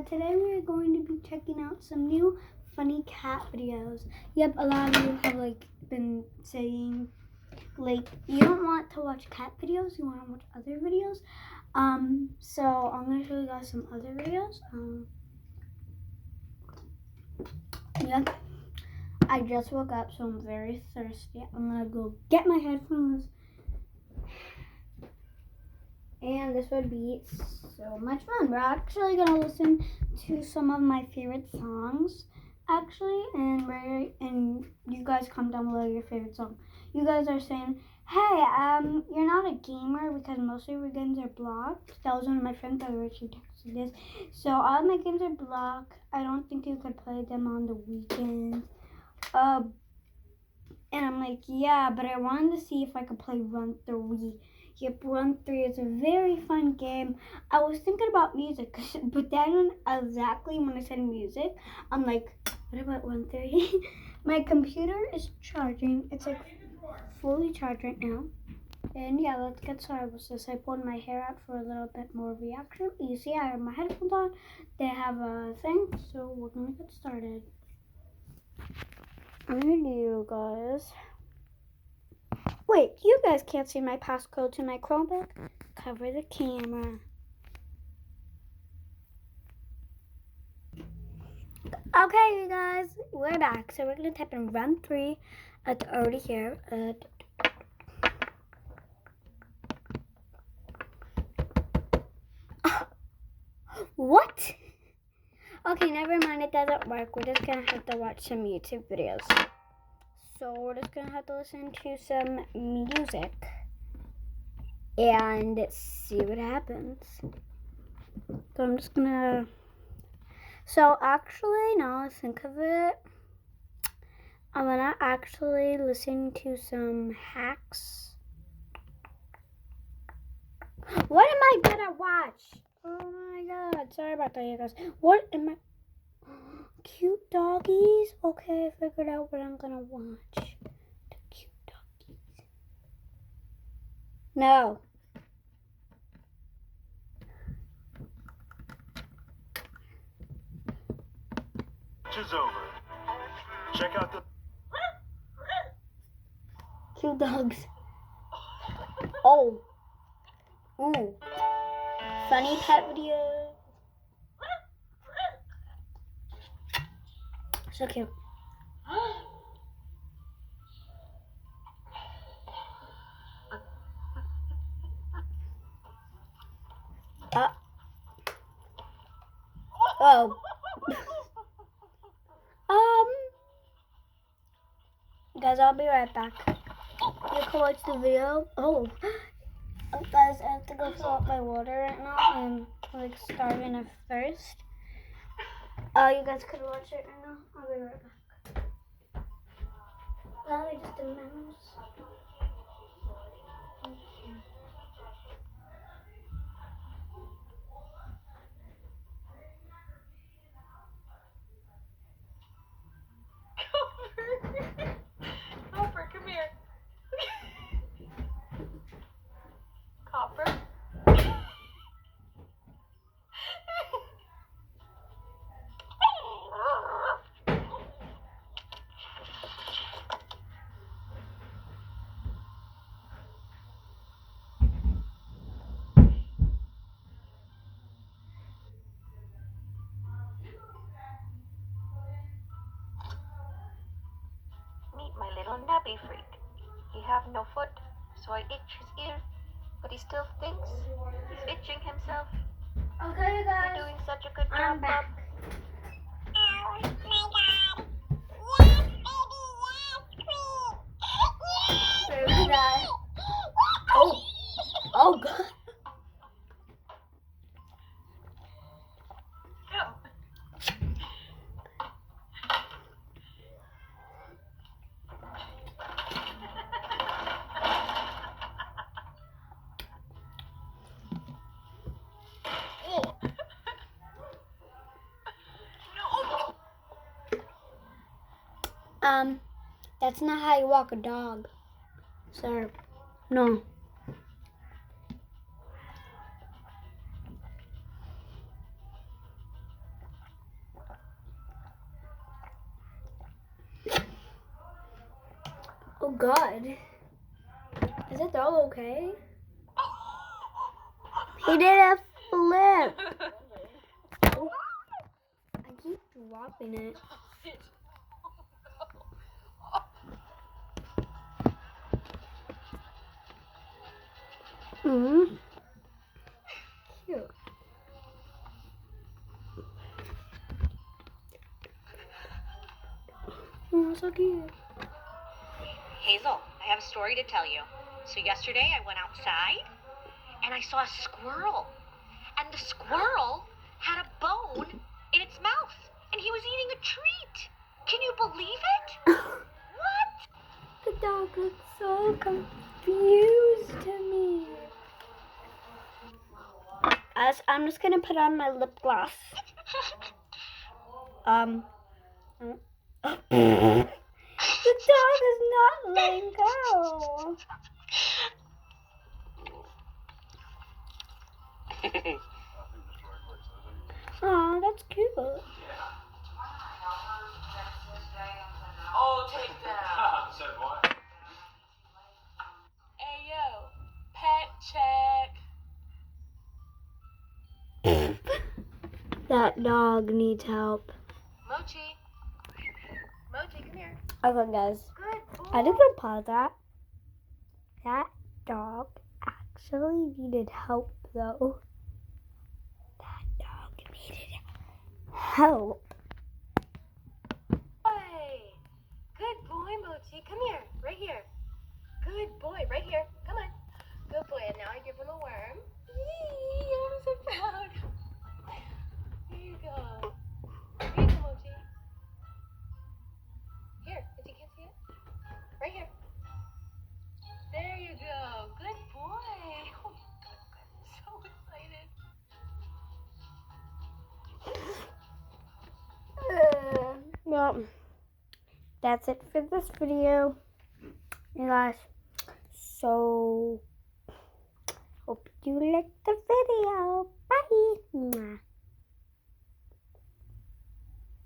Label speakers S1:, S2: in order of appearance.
S1: today we're going to be checking out some new funny cat videos. Yep, a lot of you have been saying you don't want to watch cat videos, you want to watch other videos. So I'm gonna show you guys some other videos. Yep. I just woke up, so I'm very thirsty. I'm gonna go get my headphones. And this would be so much fun. We're actually gonna listen to some of my favorite songs, actually, and you guys comment down below your favorite song. You guys are saying, hey, you're not a gamer because most of your games are blocked. That was one of my friends that actually texted this. So all of my games are blocked. I don't think you could play them on the weekends. And I'm like, yeah, but I wanted to see if I could play Run 3. Yep, Run 3 is a very fun game. I was thinking about music, but then exactly when I said music, I'm like, what about Run 3? My computer is charging. It's fully charged right now. And yeah, let's get started with this. I pulled my hair out for a little bit more reaction. You see, I have my headphones on. They have a thing, so we're gonna get started. You guys. Wait, you guys can't see my passcode to my Chromebook? Cover the camera. Okay, you guys, we're back. So we're going to type in Run 3. It's already here. What? Okay, never mind. It doesn't work. We're just going to have to watch some YouTube videos. So we're just going to have to listen to some music and see what happens. So I'm just going to... So actually, now I think of it, I'm gonna actually listen to some hacks. What am I gonna watch? Oh my god, sorry about that, you guys. What am I? Cute doggies? Okay, I figured out what I'm gonna watch. The cute doggies. No.
S2: Is over. Check out the
S1: Cute dogs. Oh. Ooh. Funny pet video. So cute. Oh. Guys, I'll be right back. You can watch the video. Oh. Guys, I have to go fill up my water right now. I'm starving of thirst. You guys could watch it right now. I'll be right back. Let me just a mouse.
S3: Copper, come here. Copper. Meet my little nubby freak. He have no foot, so I itch his ear, but he still thinks he's itching himself.
S1: Okay, guys.
S3: You're doing such a good job,
S1: I'm back.
S3: Bub.
S4: Oh my god. Yes, baby, yes,
S1: Where was that? Oh. Oh, God. That's not how you walk a dog, sir. No. Oh God. Is the dog okay? He did a flip. I keep dropping it. Mm-hmm. Cute. Oh, so cute.
S5: Hazel, I have a story to tell you. So yesterday I went outside and I saw a squirrel. And the squirrel had a bone in its mouth. And he was eating a treat. Can you believe it? What?
S1: The dog looks so confused to me. I'm just gonna put on my lip gloss. The dog is not letting go. Aw, that's cute.
S6: Oh, take that.
S2: Said what?
S6: Hey, yo. Pet check.
S1: That dog needs help.
S3: Mochi. Mochi, come here.
S1: Okay, guys.
S3: Good boy.
S1: I just gonna pause that. That dog actually needed help, though. That dog needed help.
S3: Boy. Good boy, Mochi. Come here. Right here. Good boy. Right here. Come on. Good boy. And now I give him a worm. Yee, I'm so proud. Here you go. Here you go, Mochi. Here. If you can't see it. Right here. There you go. Good boy. Oh, good. So excited.
S1: Well, that's it for this video, you guys. So, hope you liked the video. Bye. Mwah.